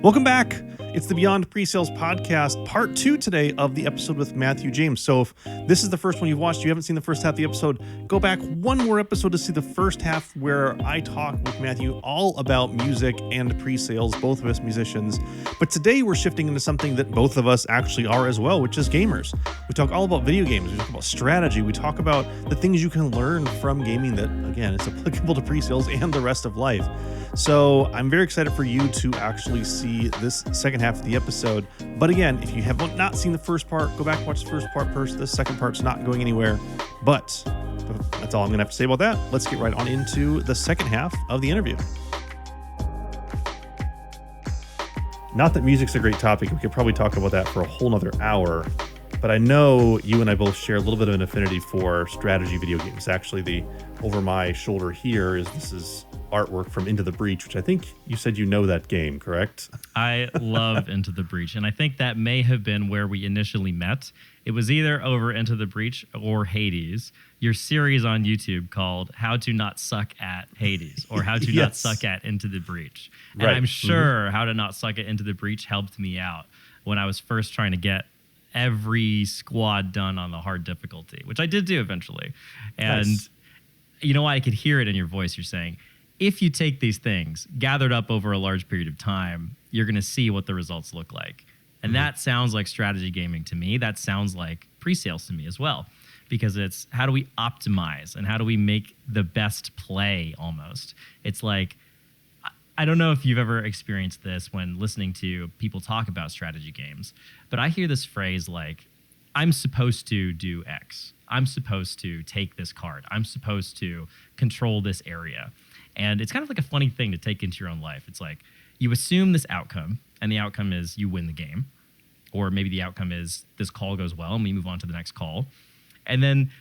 Welcome back. It's the Beyond Presales Podcast, part 2 today of the episode with Matthew James. So if this is the first one you've watched, you haven't seen the first half of the episode, go back one more episode to see the first half where I talk with Matthew all about music and presales, both of us musicians. But today we're shifting into something that both of us actually are as well, which is gamers. We talk all about video games. We talk about strategy. We talk about the things you can learn from gaming that, again, is applicable to presales and the rest of life. So I'm very excited for you to actually see this second half of the episode. But again, if you have not seen the first part, go back and watch the first part first. The second part's not going anywhere. But that's all I'm going to have to say about that. Let's get right on into the second half of the interview. Not that music's a great topic. We could probably talk about that for a whole nother hour. But I know you and I both share a little bit of an affinity for strategy video games. Actually, over my shoulder here this is artwork from Into the Breach, which I think you said you know that game, correct? I love Into the Breach, and I think that may have been where we initially met. It was either over Into the Breach or Hades, your series on YouTube called How to Not Suck at Hades, or How to Not Suck at Into the Breach. And right. I'm sure How to Not Suck at Into the Breach helped me out when I was first trying to get every squad done on the hard difficulty, which I did do eventually. And nice. You know what? I could hear it in your voice. You're saying, if you take these things gathered up over a large period of time, you're going to see what the results look like. And that sounds like strategy gaming to me. That sounds like pre-sales to me as well, because it's how do we optimize and how do we make the best play almost. It's like, I don't know if you've ever experienced this when listening to people talk about strategy games, but I hear this phrase like, I'm supposed to do X. I'm supposed to take this card. I'm supposed to control this area. And it's kind of like a funny thing to take into your own life. It's like you assume this outcome, and the outcome is you win the game. Or maybe the outcome is this call goes well, and we move on to the next call. And then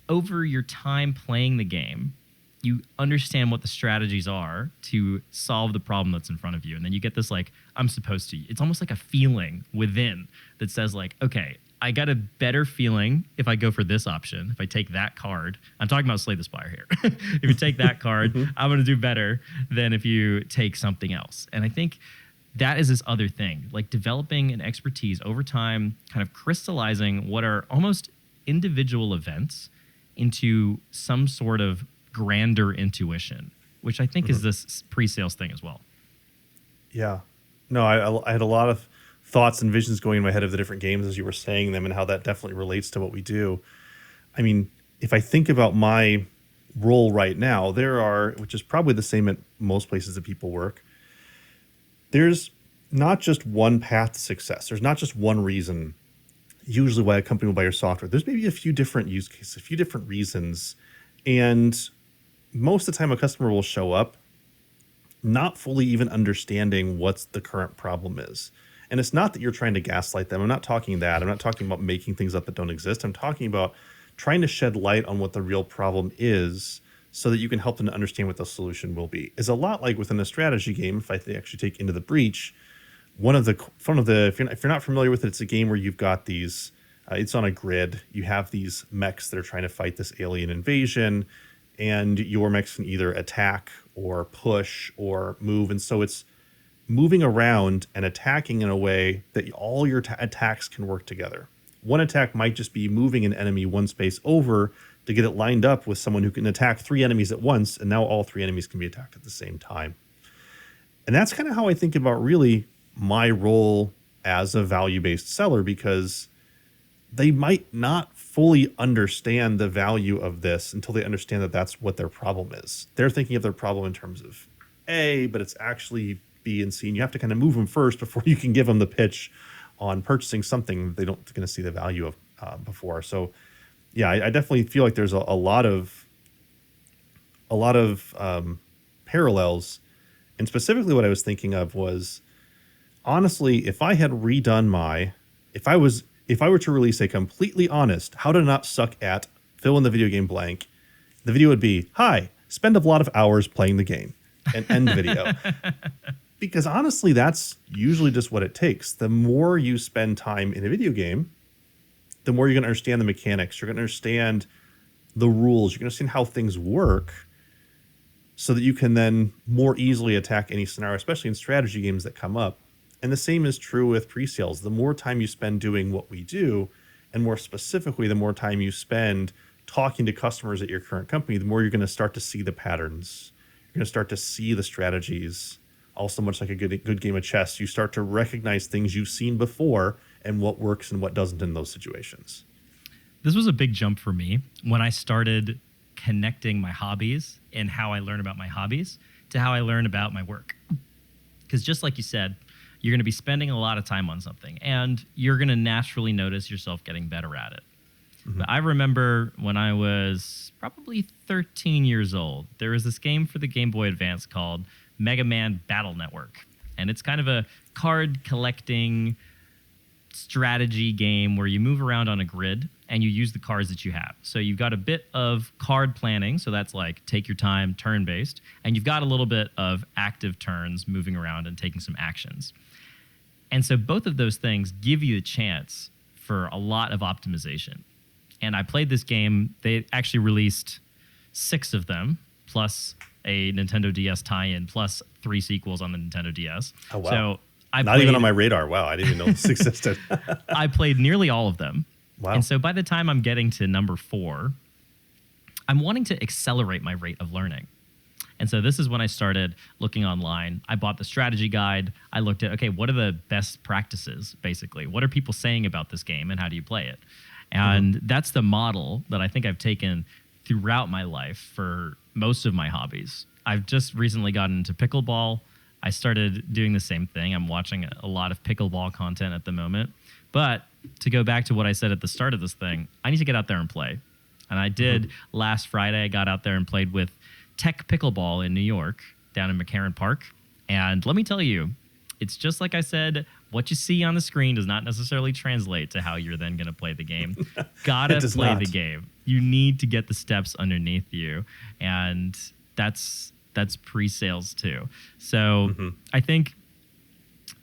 over your time playing the game, you understand what the strategies are to solve the problem that's in front of you. And then you get this like, I'm supposed to. It's almost like a feeling within that says like, okay, I got a better feeling if I go for this option. If I take that card, I'm talking about Slay the Spire here. If you take that card, I'm going to do better than if you take something else. And I think that is this other thing, like developing an expertise over time, kind of crystallizing what are almost individual events into some sort of grander intuition, which I think is this pre-sales thing as well. Yeah. No, I had a lot of thoughts and visions going in my head of the different games as you were saying them and how that definitely relates to what we do. I mean, if I think about my role right now, which is probably the same at most places that people work, there's not just one path to success. There's not just one reason usually why a company will buy your software. There's maybe a few different use cases, a few different reasons. And most of the time a customer will show up not fully even understanding what the current problem is. And it's not that you're trying to gaslight them. I'm not talking that. I'm not talking about making things up that don't exist. I'm talking about trying to shed light on what the real problem is so that you can help them to understand what the solution will be. It's a lot like within a strategy game. If I actually take Into the Breach, if you're not familiar with it, it's a game where you've got these, it's on a grid. You have these mechs that are trying to fight this alien invasion, and your mechs can either attack or push or move. And so it's moving around and attacking in a way that all your attacks can work together. One attack might just be moving an enemy one space over to get it lined up with someone who can attack 3 enemies at once, and now all 3 enemies can be attacked at the same time. And that's kind of how I think about really my role as a value-based seller, because they might not fully understand the value of this until they understand that that's what their problem is. They're thinking of their problem in terms of A, but it's actually B and C, and you have to kind of move them first before you can give them the pitch on purchasing something they don't going to see the value of before. So, yeah, I definitely feel like there's a lot of parallels, and specifically what I was thinking of was, honestly, if I had redone if I were to release a completely honest how to not suck at fill in the video game blank, the video would be, hi, spend a lot of hours playing the game, and end the video. Because honestly, that's usually just what it takes. The more you spend time in a video game, the more you're going to understand the mechanics. You're going to understand the rules. You're going to understand how things work so that you can then more easily attack any scenario, especially in strategy games that come up. And the same is true with pre-sales. The more time you spend doing what we do, and more specifically, the more time you spend talking to customers at your current company, the more you're going to start to see the patterns. You're going to start to see the strategies. Also, much like a good game of chess, you start to recognize things you've seen before and what works and what doesn't in those situations. This was a big jump for me when I started connecting my hobbies and how I learn about my hobbies to how I learn about my work. Because just like you said, you're going to be spending a lot of time on something, and you're going to naturally notice yourself getting better at it. Mm-hmm. But I remember when I was probably 13 years old, there was this game for the Game Boy Advance called Mega Man Battle Network. And it's kind of a card collecting strategy game where you move around on a grid and you use the cards that you have. So you've got a bit of card planning, so that's like take your time, turn-based, and you've got a little bit of active turns, moving around and taking some actions. And so both of those things give you a chance for a lot of optimization. And I played this game. They actually released 6 of them, plus a Nintendo DS tie-in, plus 3 sequels on the Nintendo DS. Oh, wow. So Not even on my radar. Wow, I didn't even know this existed. I played nearly all of them. Wow. And so by the time I'm getting to number 4, I'm wanting to accelerate my rate of learning. And so this is when I started looking online. I bought the strategy guide. I looked at, okay, what are the best practices, basically? What are people saying about this game, and how do you play it? And that's the model that I think I've taken throughout my life for most of my hobbies. I've just recently gotten into pickleball. I started doing the same thing. I'm watching a lot of pickleball content at the moment. But to go back to what I said at the start of this thing, I need to get out there and play. And I did last Friday. I got out there and played with Tech Pickleball in New York, down in McCarran Park. And let me tell you, it's just like I said, what you see on the screen does not necessarily translate to how you're then going to play the game. Gotta play the game. You need to get the steps underneath you. And that's pre-sales too. So I think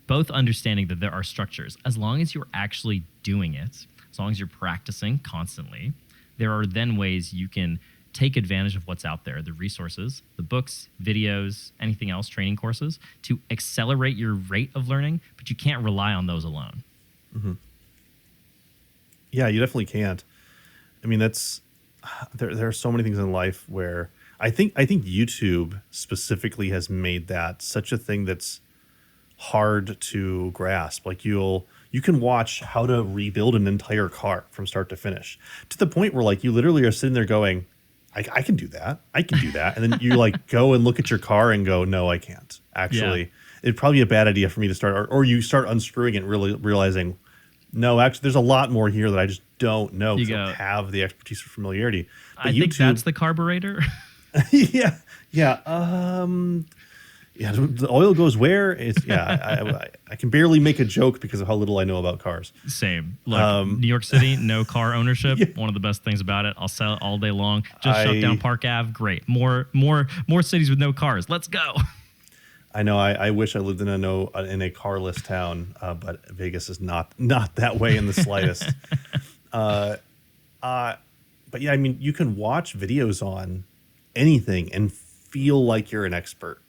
both understanding that there are structures, as long as you're actually doing it, as long as you're practicing constantly, there are then ways you can take advantage of what's out there, the resources, the books, videos, anything else, training courses, to accelerate your rate of learning, but you can't rely on those alone. Yeah, you definitely can't. I mean, there are so many things in life where I think YouTube specifically has made that such a thing that's hard to grasp. Like you can watch how to rebuild an entire car from start to finish, to the point where like you literally are sitting there going, I can do that. I can do that. And then you like go and look at your car and go, no, I can't. Actually, it'd probably be a bad idea for me to start, or you start unscrewing it and really realizing, no, actually, there's a lot more here that I just don't know because I don't have the expertise or familiarity. But I think that's the carburetor. Yeah. The oil goes where? I can barely make a joke because of how little I know about cars. Same. Look, New York City, no car ownership. Yeah. One of the best things about it. I'll sell it all day long. Just shut down Park Ave. Great. More cities with no cars. Let's go. I know. I wish I lived in a carless town, but Vegas is not that way in the slightest. But yeah, I mean, you can watch videos on anything and feel like you're an expert.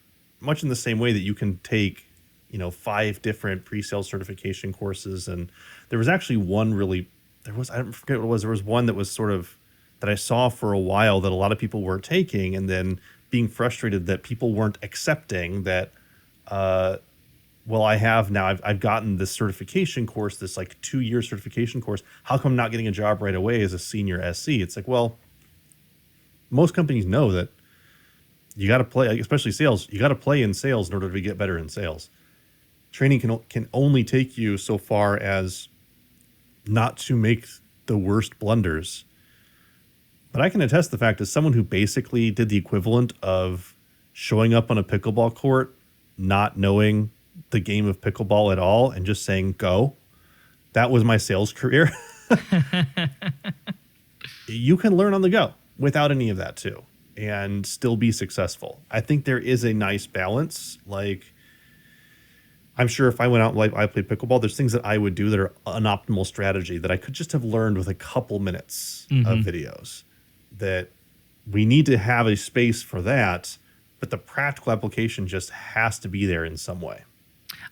Much in the same way that you can take, 5 different pre-sale certification courses. And there was actually one I don't forget what it was. There was one that was sort of, that I saw for a while that a lot of people were taking, and then being frustrated that people weren't accepting that, I have now, I've gotten this certification course, this like 2-year certification course. How come I'm not getting a job right away as a senior SC? It's like, well, most companies know that you got to play, especially sales. You got to play in sales in order to get better in sales. Training can only take you so far as not to make the worst blunders. But I can attest to the fact, as someone who basically did the equivalent of showing up on a pickleball court, not knowing the game of pickleball at all, and just saying go, that was my sales career. You can learn on the go without any of that too, and still be successful. I think there is a nice balance. Like, I'm sure if I went out and I played pickleball, there's things that I would do that are an optimal strategy that I could just have learned with a couple minutes of videos. That we need to have a space for that, but the practical application just has to be there in some way.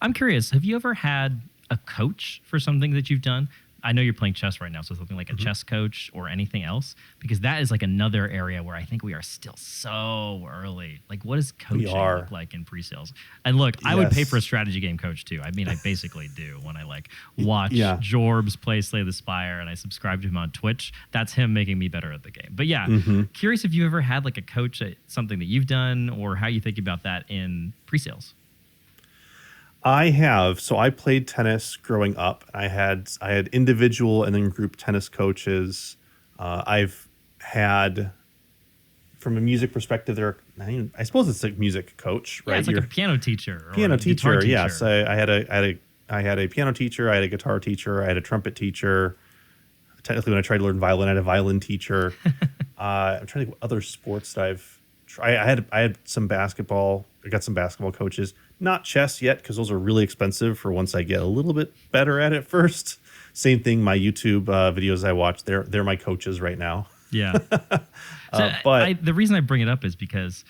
I'm curious, have you ever had a coach for something that you've done? I know you're playing chess right now, so something like a chess coach or anything else, because that is like another area where I think we are still so early. Like, what does coaching look like in pre-sales? And look, I would pay for a strategy game coach too. I mean, I basically do when I like watch Jorbs play Slay the Spire and I subscribe to him on Twitch. That's him making me better at the game. But yeah, curious if you ever had like a coach at something that you've done or how you think about that in pre-sales. I have. So I played tennis growing up. I had individual and then group tennis coaches. I've had, from a music perspective, I suppose it's a music coach, right? Yeah, it's like a piano teacher. Or piano a teacher, teacher. Yes. I had a piano teacher. I had a guitar teacher. I had a trumpet teacher. Technically, when I tried to learn violin, I had a violin teacher. I'm trying to think what other sports that I've tried. I had some basketball. I got some basketball coaches. Not chess yet, because those are really expensive for once I get a little bit better at it first. Same thing, my YouTube videos I watch, they're my coaches right now. Yeah. But the reason I bring it up is because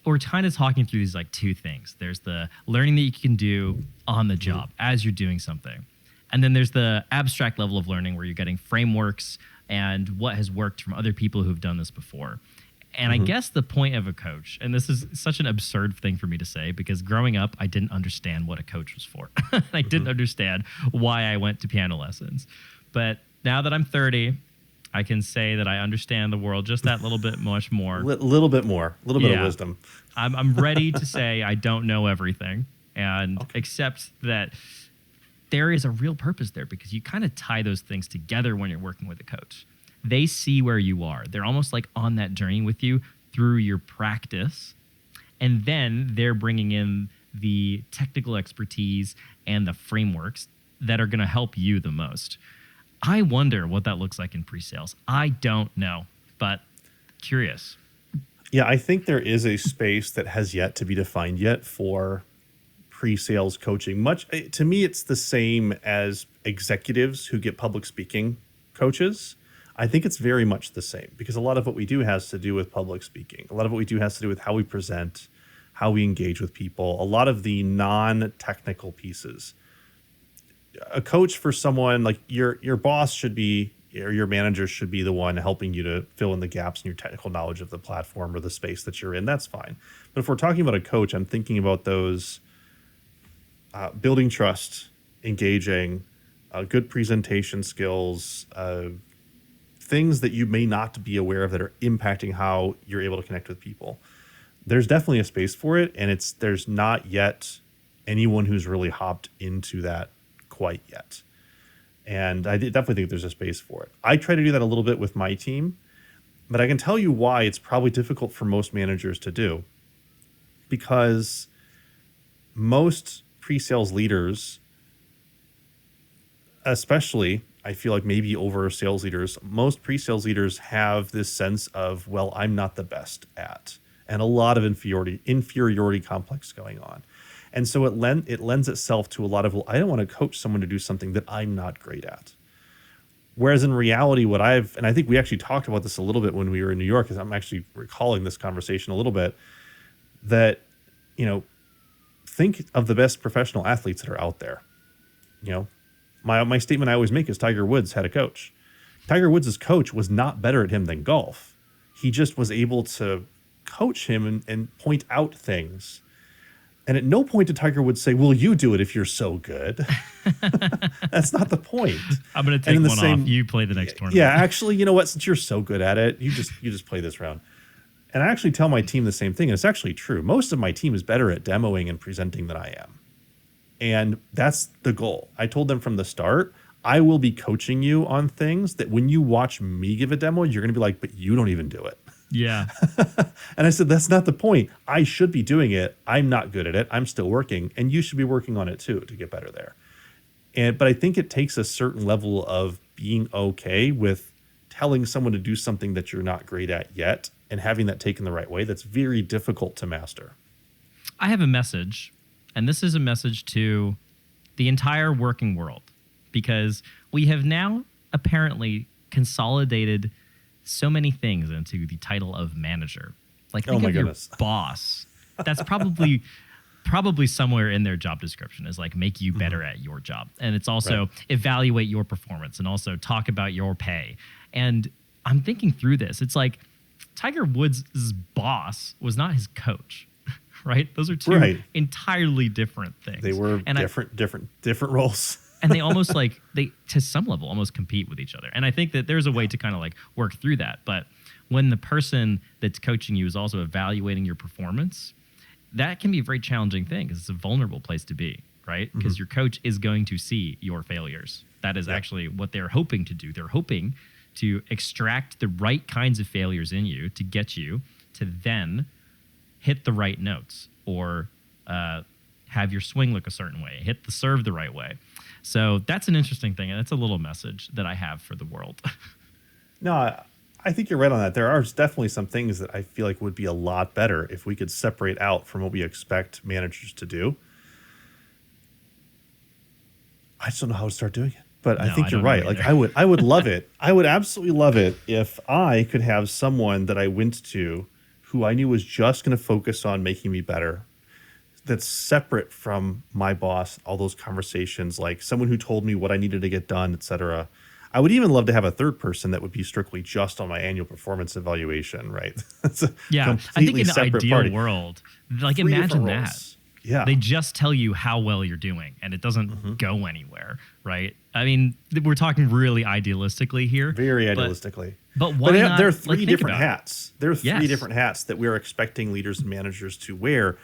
we're kind of talking through these like two things. There's the learning that you can do on the job as you're doing something. And then there's the abstract level of learning where you're getting frameworks and what has worked from other people who've done this before. And I guess the point of a coach, and this is such an absurd thing for me to say because growing up, I didn't understand what a coach was for. I didn't understand why I went to piano lessons. But now that I'm 30, I can say that I understand the world just that little bit much more. Little bit more, a little bit of wisdom. I'm ready to say I don't know everything and accept that there is a real purpose there because you kind of tie those things together when you're working with a coach. They see where you are. They're almost like on that journey with you through your practice. And then they're bringing in the technical expertise and the frameworks that are going to help you the most. I wonder what that looks like in pre-sales. I don't know, but curious. Yeah, I think there is a space that has yet to be defined yet for pre-sales coaching. To me, it's the same as executives who get public speaking coaches. I think it's very much the same because a lot of what we do has to do with public speaking. A lot of what we do has to do with how we present, how we engage with people, a lot of the non-technical pieces. A coach for someone like your boss should be, or your manager should be the one helping you to fill in the gaps in your technical knowledge of the platform or the space that you're in. That's fine. But if we're talking about a coach, I'm thinking about those building trust, engaging, good presentation skills, things that you may not be aware of that are impacting how you're able to connect with people. There's definitely a space for it, and there's not yet anyone who's really hopped into that quite yet. And I definitely think there's a space for it. I try to do that a little bit with my team, but I can tell you why it's probably difficult for most managers to do. Because most pre-sales leaders, especially I feel like maybe over sales leaders, most pre-sales leaders have this sense of, well, I'm not the best at, and a lot of inferiority complex going on. And so it lends itself to a lot of, well, I don't want to coach someone to do something that I'm not great at. Whereas in reality, and I think we actually talked about this a little bit when we were in New York, because I'm actually recalling this conversation a little bit, that, think of the best professional athletes that are out there. My statement I always make is Tiger Woods had a coach. Tiger Woods' coach was not better at him than golf. He just was able to coach him and point out things. And at no point did Tiger Woods say, well, you do it if you're so good. That's not the point. I'm going to take one off. You play the next tournament. Yeah, actually, you know what? Since you're so good at it, you just play this round. And I actually tell my team the same thing. And it's actually true. Most of my team is better at demoing and presenting than I am. And that's the goal. I told them from the start, I will be coaching you on things that when you watch me give a demo, you're going to be like, but you don't even do it. Yeah. And I said, that's not the point. I should be doing it. I'm not good at it. I'm still working. And you should be working on it too to get better there. But I think it takes a certain level of being okay with telling someone to do something that you're not great at yet and having that taken the right way. That's very difficult to master. I have a message. And this is a message to the entire working world, because we have now apparently consolidated so many things into the title of manager. Like, think of your boss. That's probably probably somewhere in their job description is like make you better at your job. And it's also evaluate your performance and also talk about your pay. And I'm thinking through this. It's like Tiger Woods' boss was not his coach, right? Those are two entirely different things. They were different roles. And they almost like, they to some level almost compete with each other. And I think that there's a way to kind of like work through that. But when the person that's coaching you is also evaluating your performance, that can be a very challenging thing because it's a vulnerable place to be, right? Because your coach is going to see your failures. That is actually what they're hoping to do. They're hoping to extract the right kinds of failures in you to get you to then hit the right notes or have your swing look a certain way, hit the serve the right way. So that's an interesting thing, and it's a little message that I have for the world. No, I think you're right on that. There are definitely some things that I feel like would be a lot better if we could separate out from what we expect managers to do. I just don't know how to start doing it. But I think you're right. Like I would love it. I would absolutely love it if I could have someone that I went to who I knew was just going to focus on making me better. That's separate from my boss, all those conversations, like someone who told me what I needed to get done, et cetera. I would even love to have a third person that would be strictly just on my annual performance evaluation, right? That's a I think in the ideal world, like imagine that. Yeah. They just tell you how well you're doing and it doesn't go anywhere, right? I mean, we're talking really idealistically here. Very idealistically. But why not? There are three different hats. There are three different hats that we're expecting leaders and managers to wear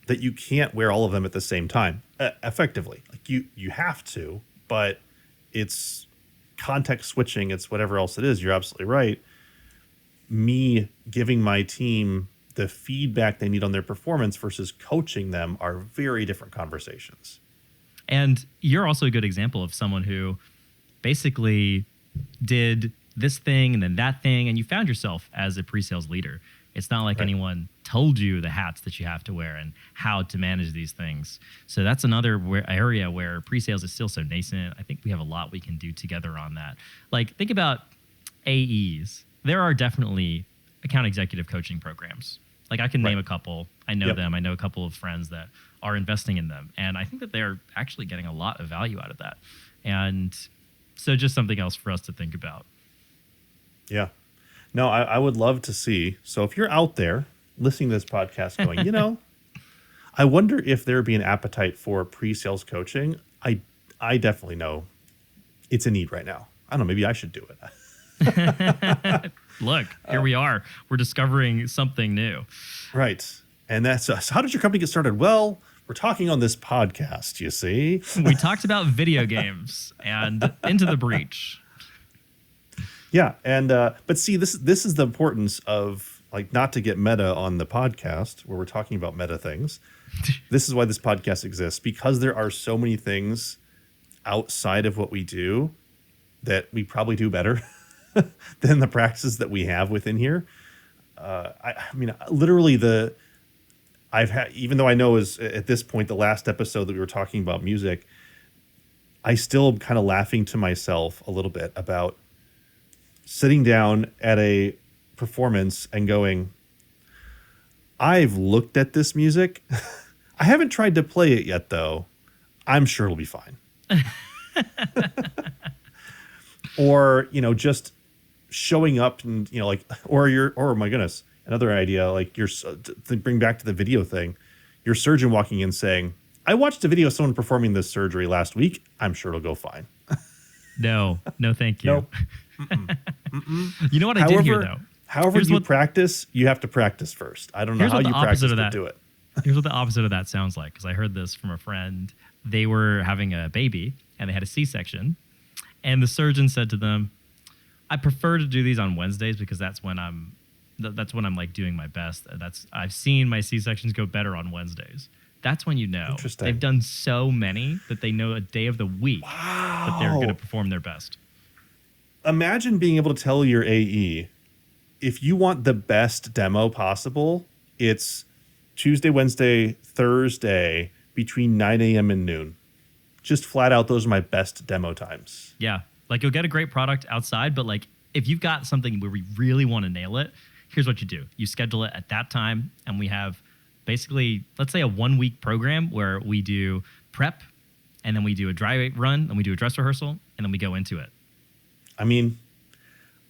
that you can't wear all of them at the same time, effectively. Like you have to, but it's context switching. It's whatever else it is. You're absolutely right. Me giving my team the feedback they need on their performance versus coaching them are very different conversations. And you're also a good example of someone who basically did this thing and then that thing, and you found yourself as a pre-sales leader. It's not like anyone told you the hats that you have to wear and how to manage these things. So that's another area where pre-sales is still so nascent. I think we have a lot we can do together on that. Like, think about AEs. There are definitely account executive coaching programs. Like, I can name a couple. I know them. I know a couple of friends that are investing in them. And I think that they're actually getting a lot of value out of that. And so just something else for us to think about. Yeah. No, I would love to see. So if you're out there listening to this podcast going, I wonder if there'd be an appetite for pre-sales coaching. I definitely know it's a need right now. I don't know. Maybe I should do it. Look, here we are. We're discovering something new. Right. And that's us. How did your company get started? Well, we're talking on this podcast, you see. We talked about video games and Into the Breach. Yeah. And but see, this is the importance of, like, not to get meta on the podcast where we're talking about meta things. This is why this podcast exists, because there are so many things outside of what we do that we probably do better than the practices that we have within here. I mean, literally I've had, even though I know is at this point, the last episode that we were talking about music, I still am kind of laughing to myself a little bit about sitting down at a performance and going, I've looked at this music. I haven't tried to play it yet, though. I'm sure it'll be fine. Or, just showing up and, like, or my goodness, another idea, like to bring back to the video thing, your surgeon walking in saying, I watched a video of someone performing this surgery last week. I'm sure it'll go fine. No, thank you. Nope. You know what I did hear, though? However you practice, you have to practice first. I don't know how you practice to do it. Here's what the opposite of that sounds like, because I heard this from a friend. They were having a baby, and they had a C-section. And the surgeon said to them, I prefer to do these on Wednesdays because that's when I'm like doing my best. I've seen my C-sections go better on Wednesdays. That's when they've done so many that they know a day of the week that they're going to perform their best. Imagine being able to tell your AE, if you want the best demo possible, it's Tuesday, Wednesday, Thursday between 9 a.m. and noon. Just flat out, those are my best demo times. Yeah. Like, you'll get a great product outside, but like, if you've got something where we really want to nail it, here's what you do. You schedule it at that time, and we have basically, let's say a 1 week program where we do prep and then we do a dry run and we do a dress rehearsal and then we go into it. I mean,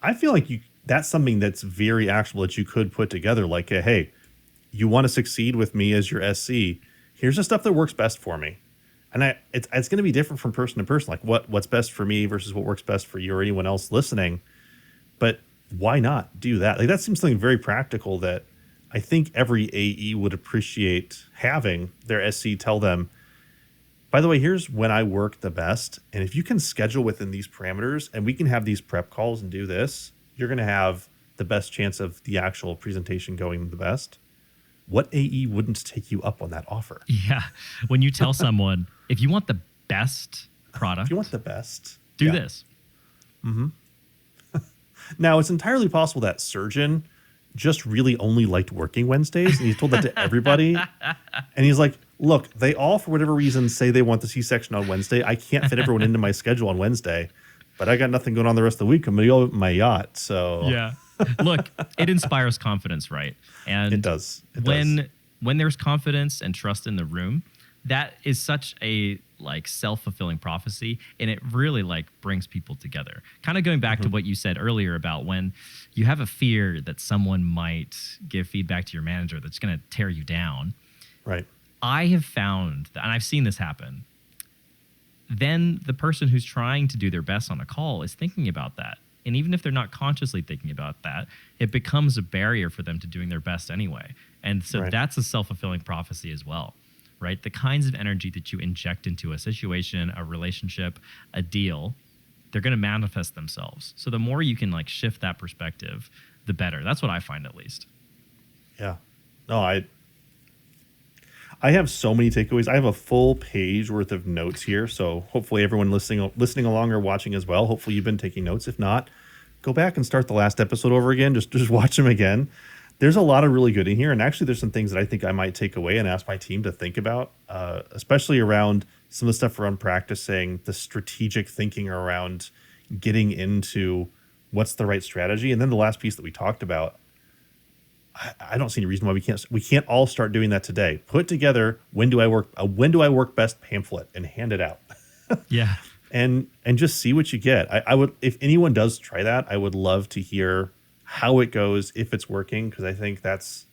I feel like that's something that's very actionable that you could put together. Like, hey, you want to succeed with me as your SC. Here's the stuff that works best for me. And it's going to be different from person to person, like what's best for me versus what works best for you or anyone else listening. But why not do that? Like, that seems something very practical that I think every AE would appreciate having their SC tell them, by the way, here's when I work the best. And if you can schedule within these parameters and we can have these prep calls and do this, you're going to have the best chance of the actual presentation going the best. What AE wouldn't take you up on that offer? Yeah. When you tell someone, if you want the best product, if you want the best, do this. Mm-hmm. Now, it's entirely possible that surgeon just really only liked working Wednesdays, and he told that to everybody. And he's like, look, they all, for whatever reason, say they want the C-section on Wednesday. I can't fit everyone into my schedule on Wednesday, but I got nothing going on the rest of the week. I'm going to go my yacht. So yeah. Look, it inspires confidence, right? And it does. When there's confidence and trust in the room, that is such a self-fulfilling prophecy, and it really brings people together. Kind of going back to what you said earlier about when you have a fear that someone might give feedback to your manager that's going to tear you down. Right. I have found that, and I've seen this happen, then the person who's trying to do their best on a call is thinking about that. And even if they're not consciously thinking about that, it becomes a barrier for them to doing their best anyway. And so that's a self-fulfilling prophecy as well, right? The kinds of energy that you inject into a situation, a relationship, a deal, they're going to manifest themselves. So the more you can shift that perspective, the better. That's what I find, at least. Yeah. No, I have so many takeaways. I have a full page worth of notes here. So hopefully everyone listening along or watching as well, hopefully you've been taking notes. If not, go back and start the last episode over again. Just watch them again. There's a lot of really good in here. And actually there's some things that I think I might take away and ask my team to think about, especially around some of the stuff around practicing the strategic thinking around getting into what's the right strategy. And then the last piece that we talked about, I don't see any reason why we can't all start doing that today. Put together when do I work best pamphlet and hand it out. Yeah. And just see what you get. I would, if anyone does try that, I would love to hear how it goes, if it's working, because I think that's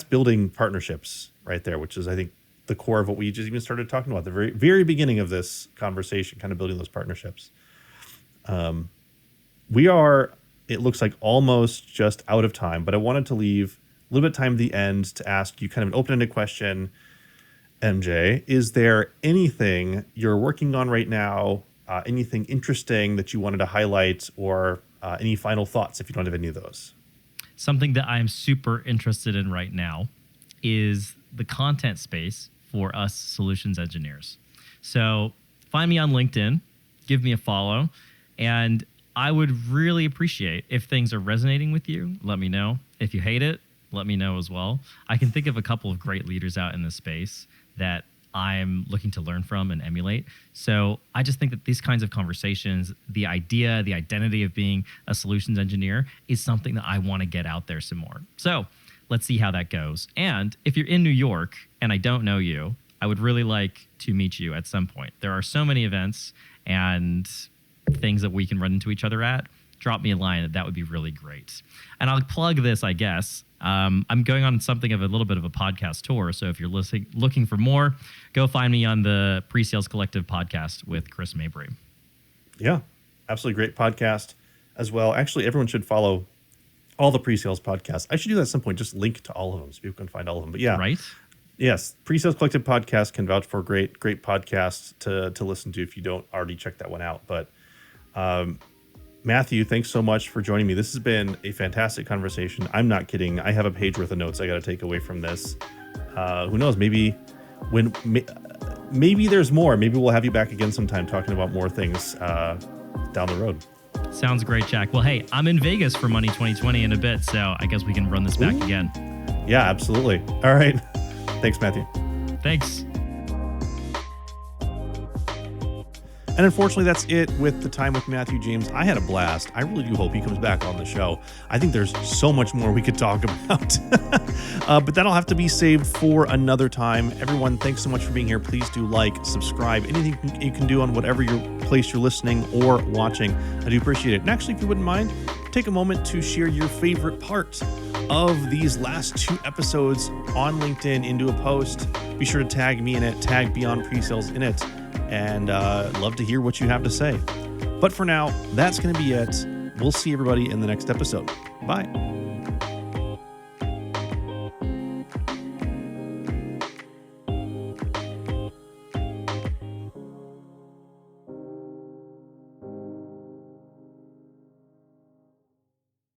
building partnerships right there, which is, I think, the core of what we just even started talking about at the very, very beginning of this conversation, kind of building those partnerships. We are, it looks like, almost just out of time, but I wanted to leave a little bit of time at the end to ask you kind of an open-ended question. MJ, is there anything you're working on right now, anything interesting that you wanted to highlight, or any final thoughts if you don't have any of those? Something that I'm super interested in right now is the content space for us solutions engineers. So find me on LinkedIn, give me a follow, and I would really appreciate if things are resonating with you. Let me know. If you hate it, let me know as well. I can think of a couple of great leaders out in this space that I'm looking to learn from and emulate. So I just think that these kinds of conversations, the idea, the identity of being a solutions engineer is something that I want to get out there some more. So let's see how that goes. And if you're in New York and I don't know you, I would really like to meet you at some point. There are so many events and things that we can run into each other at. Drop me a line. That would be really great. And I'll plug this, I guess. I'm going on something of a little bit of a podcast tour. So if you're looking for more, go find me on the Presales Collective podcast with Chris Mabry. Yeah, absolutely great podcast as well. Actually, everyone should follow all the Presales podcasts. I should do that at some point, just link to all of them so people can find all of them. But yeah. Right? Yes, Presales Collective podcast can vouch for great podcasts to listen to if you don't already check that one out. But Matthew, thanks so much for joining me. This has been a fantastic conversation. I'm not kidding. I have a page worth of notes I got to take away from this. Who knows? Maybe there's more. Maybe we'll have you back again sometime talking about more things down the road. Sounds great, Jack. Well, hey, I'm in Vegas for Money 2020 in a bit, so I guess we can run this back again. Yeah, absolutely. All right. Thanks, Matthew. Thanks. And unfortunately, that's it with the time with Matthew James. I had a blast. I really do hope he comes back on the show. I think there's so much more we could talk about. But that'll have to be saved for another time. Everyone, thanks so much for being here. Please do like, subscribe, anything you can do on whatever place you're listening or watching. I do appreciate it. And actually, if you wouldn't mind, take a moment to share your favorite part of these last 2 episodes on LinkedIn into a post. Be sure to tag me in it, tag Beyond Presales in it, and love to hear what you have to say. But for now, that's going to be it. We'll see everybody in the next episode. Bye.